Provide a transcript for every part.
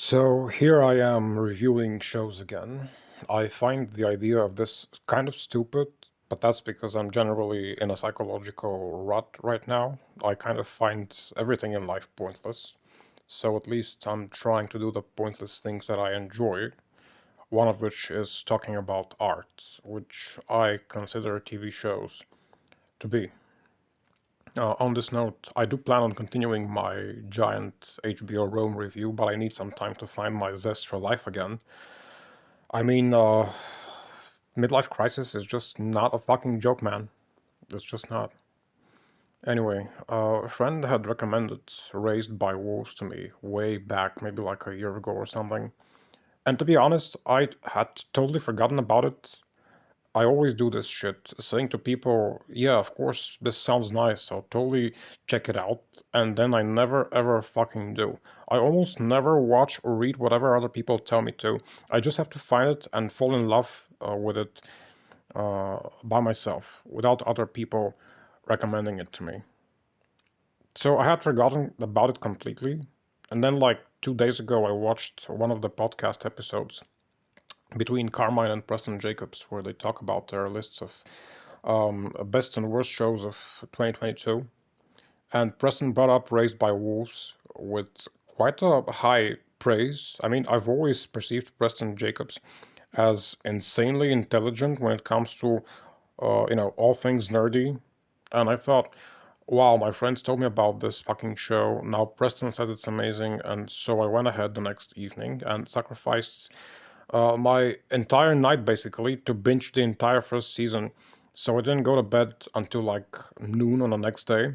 So here I am reviewing shows again. I find the idea of this kind of stupid, but that's because I'm generally in a psychological rut right now. I kind of find everything in life pointless. So at least I'm trying to do the pointless things that I enjoy, one of which is talking about art, which I consider TV shows to be. On this note, I do plan on continuing my giant HBO Rome review, but I need some time to find my zest for life again. I mean, midlife crisis is just not a fucking joke, man. It's just not. Anyway, a friend had recommended Raised by Wolves to me way back, maybe like a year ago or something. And to be honest, I had totally forgotten about it. I always do this shit, saying to people, yeah, of course, this sounds nice, I'll totally check it out, and then I never ever fucking do. I almost never watch or read whatever other people tell me to. I just have to find it and fall in love with it by myself, without other people recommending it to me. So I had forgotten about it completely, and then like 2 days ago, I watched one of the podcast episodes between Carmine and Preston Jacobs, where they talk about their lists of best and worst shows of 2022. And Preston brought up Raised by Wolves with quite a high praise. I mean, I've always perceived Preston Jacobs as insanely intelligent when it comes to, all things nerdy. And I thought, wow, my friends told me about this fucking show. Now Preston says it's amazing. And so I went ahead the next evening and sacrificed my entire night basically to binge the entire first season. So I didn't go to bed until like noon on the next day.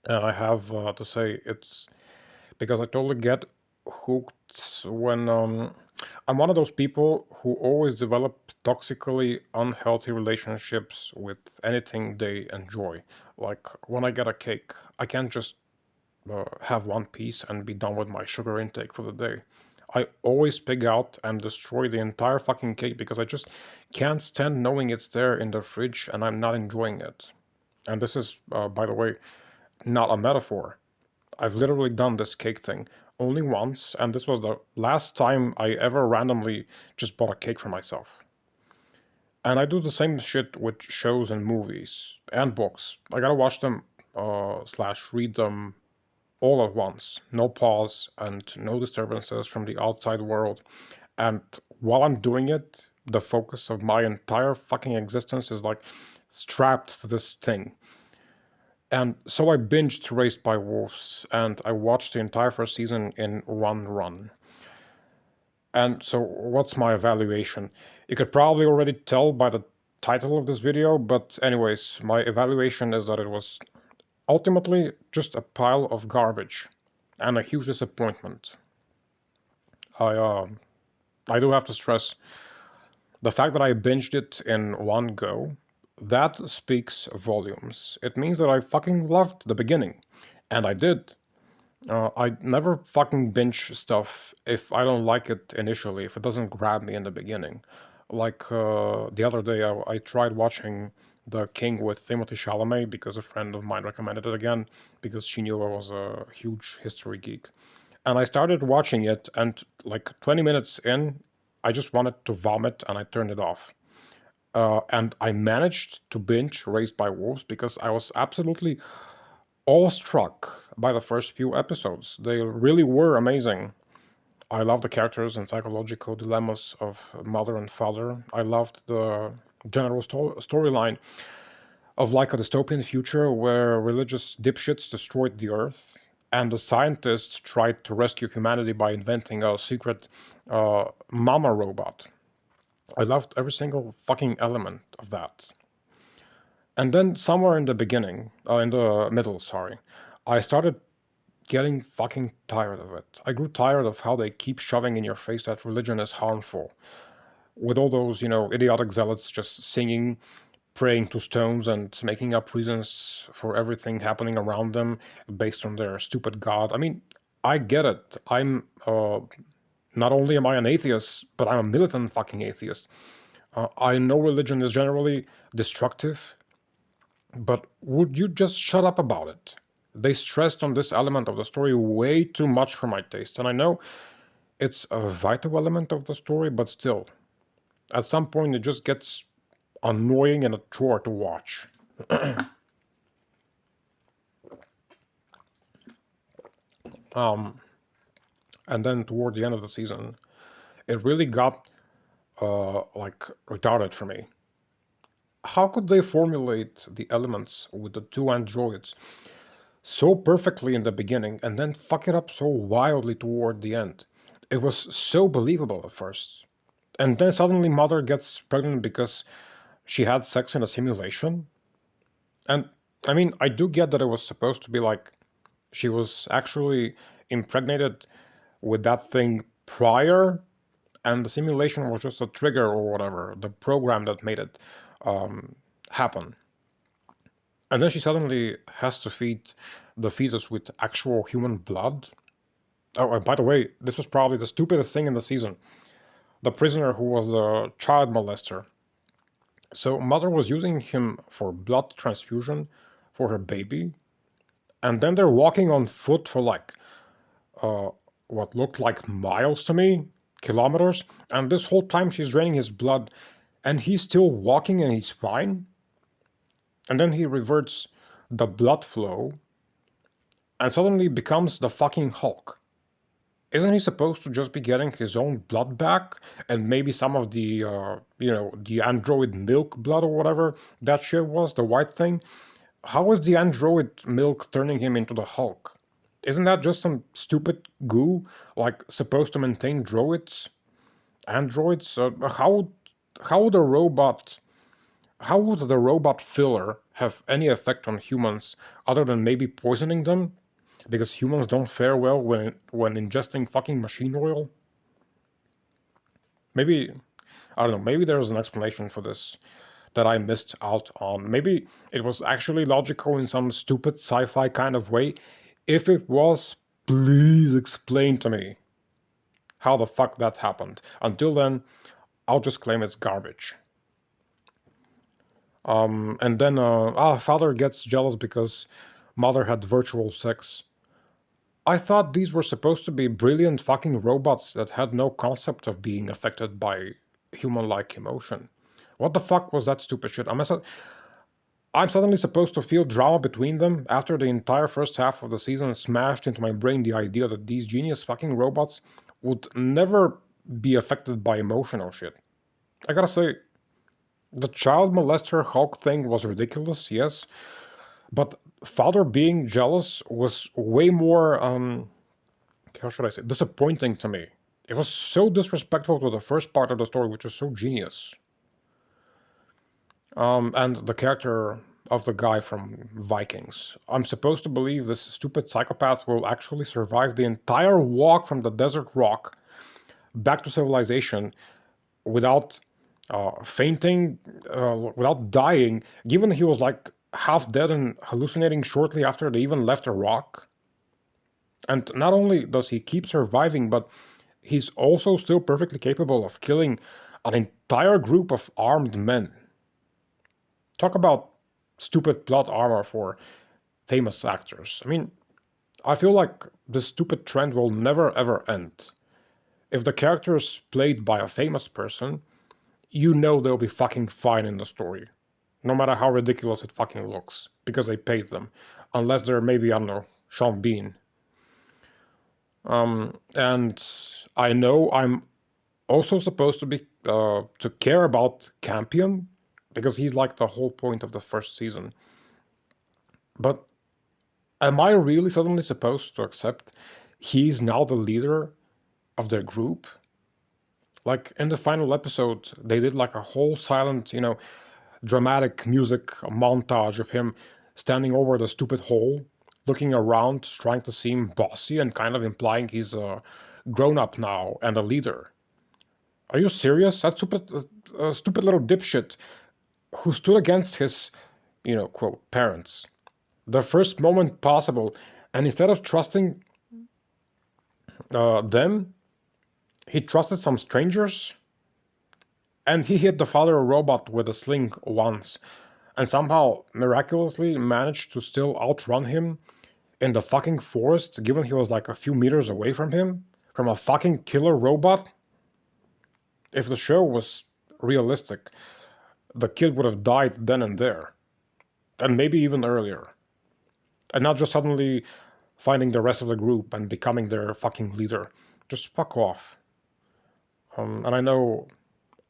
And I have to say it's because I totally get hooked when I'm one of those people who always develop toxically unhealthy relationships with anything they enjoy. Like when I get a cake, I can't just have one piece and be done with my sugar intake for the day. I always pig out and destroy the entire fucking cake because I just can't stand knowing it's there in the fridge and I'm not enjoying it. And this is, by the way, not a metaphor. I've literally done this cake thing only once, and this was the last time I ever randomly just bought a cake for myself. And I do the same shit with shows and movies and books. I gotta watch them slash read them all at once, no pause and no disturbances from the outside world. And while I'm doing it, the focus of my entire fucking existence is like strapped to this thing. And so I binged Raised by Wolves and I watched the entire first season in one run. And so, what's my evaluation? You could probably already tell by the title of this video, but, anyways, my evaluation is that it was ultimately just a pile of garbage and a huge disappointment. I, uh, I do have to stress the fact that I binged it in one go, that speaks volumes. It means that I fucking loved the beginning. And I did. I never fucking binge stuff if I don't like it initially, if it doesn't grab me in the beginning. Like the other day, I tried watching The King with Timothée Chalamet because a friend of mine recommended it again because she knew I was a huge history geek. And I started watching it, and like 20 minutes in, I just wanted to vomit and I turned it off. And I managed to binge Raised by Wolves because I was absolutely awestruck by the first few episodes. They really were amazing. I loved the characters and psychological dilemmas of mother and father. I loved the general storyline of like a dystopian future where religious dipshits destroyed the earth and the scientists tried to rescue humanity by inventing a secret mama robot. I loved every single fucking element of that. And then somewhere in the middle, sorry, I started getting fucking tired of it. I grew tired of how they keep shoving in your face that religion is harmful. With all those, idiotic zealots just singing, praying to stones, and making up reasons for everything happening around them based on their stupid god. I mean, I get it. Not only am I an atheist, but I'm a militant fucking atheist. I know religion is generally destructive, but would you just shut up about it? They stressed on this element of the story way too much for my taste, and I know it's a vital element of the story, but still, at some point it just gets annoying and a chore to watch. And then toward the end of the season, it really got like retarded for me. How could they formulate the elements with the two androids so perfectly in the beginning and then fuck it up so wildly toward the end? It was so believable at first. And then suddenly Mother gets pregnant because she had sex in a simulation. And I mean, I do get that it was supposed to be like she was actually impregnated with that thing prior, and the simulation was just a trigger or whatever, the program that made it happen. And then she suddenly has to feed the fetus with actual human blood. Oh, and by the way, this was probably the stupidest thing in the season. The prisoner who was a child molester. So Mother was using him for blood transfusion for her baby, and then they're walking on foot for like what looked like miles to me, kilometers, and this whole time she's draining his blood, and he's still walking and he's fine. And then he reverts the blood flow and suddenly becomes the fucking Hulk. Isn't he supposed to just be getting his own blood back and maybe some of the, the android milk blood or whatever that shit was, the white thing? How is the android milk turning him into the Hulk? Isn't that just some stupid goo, like supposed to maintain androids? How would a robot, how would the robot filler have any effect on humans other than maybe poisoning them? Because humans don't fare well when ingesting fucking machine oil? Maybe, I don't know, maybe there's an explanation for this that I missed out on. Maybe it was actually logical in some stupid sci-fi kind of way. If it was, please explain to me how the fuck that happened. Until then, I'll just claim it's garbage. And then, father gets jealous because mother had virtual sex. I thought these were supposed to be brilliant fucking robots that had no concept of being affected by human-like emotion. What the fuck was that stupid shit? I'm suddenly supposed to feel drama between them after the entire first half of the season smashed into my brain the idea that these genius fucking robots would never be affected by emotional shit. I gotta say, the child molester Hulk thing was ridiculous, yes, but father being jealous was way more, how should I say, disappointing to me. It was so disrespectful to the first part of the story, which was so genius. And the character of the guy from Vikings. I'm supposed to believe this stupid psychopath will actually survive the entire walk from the desert rock back to civilization without fainting, without dying, given he was like half dead and hallucinating shortly after they even left Iraq. And not only does he keep surviving, but he's also still perfectly capable of killing an entire group of armed men. Talk about stupid plot armor for famous actors. I mean, I feel like this stupid trend will never ever end. If the character is played by a famous person, you know they'll be fucking fine in the story. No matter how ridiculous it fucking looks. Because they paid them. Unless they're maybe, I don't know, Sean Bean. And I know I'm also supposed to be to care about Campion, because he's like the whole point of the first season. But am I really suddenly supposed to accept he's now the leader of their group? Like in the final episode, they did like a whole silent, dramatic music montage of him standing over the stupid hole, looking around, trying to seem bossy and kind of implying he's a grown up now and a leader. Are you serious? That stupid little dipshit who stood against his, quote, parents, the first moment possible, and instead of trusting them, he trusted some strangers, and he hit the father robot with a sling once, and somehow miraculously managed to still outrun him in the fucking forest, given he was like a few meters away from from a fucking killer robot? If the show was realistic, the kid would have died then and there. And maybe even earlier. And not just suddenly finding the rest of the group and becoming their fucking leader. Just fuck off. And I know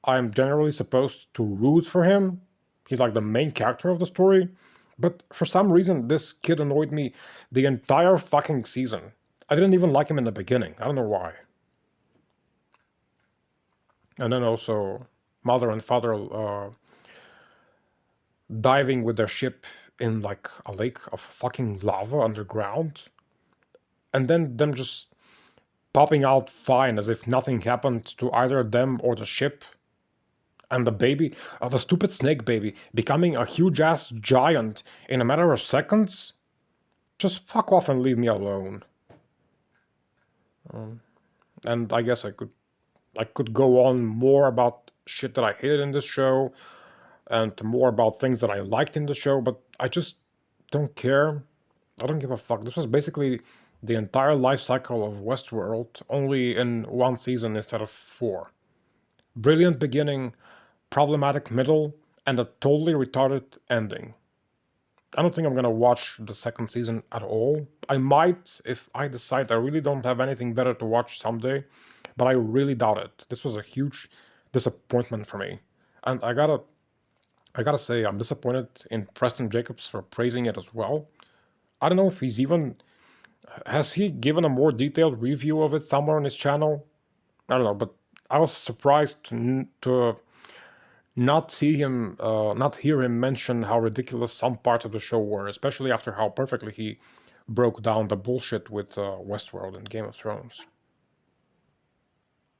I'm generally supposed to root for him. He's like the main character of the story. But for some reason, this kid annoyed me the entire fucking season. I didn't even like him in the beginning. I don't know why. And then also, mother and father diving with their ship in like a lake of fucking lava underground. And then them just popping out fine as if nothing happened to either them or the ship. And the baby, the stupid snake baby, becoming a huge ass giant in a matter of seconds? Just fuck off and leave me alone. And I guess I could go on more about shit that I hated in this show and more about things that I liked in the show, but I just don't care. I don't give a fuck. This was basically the entire life cycle of Westworld, only in one season instead of 4. Brilliant beginning, problematic middle, and a totally retarded ending. I don't think I'm gonna watch the second season at all. I might if I decide I really don't have anything better to watch someday, but I really doubt it. This was a huge disappointment for me. And I gotta say, I'm disappointed in Preston Jacobs for praising it as well. I don't know if has he given a more detailed review of it somewhere on his channel? I don't know, but I was surprised to not hear him mention how ridiculous some parts of the show were, especially after how perfectly he broke down the bullshit with Westworld and Game of Thrones.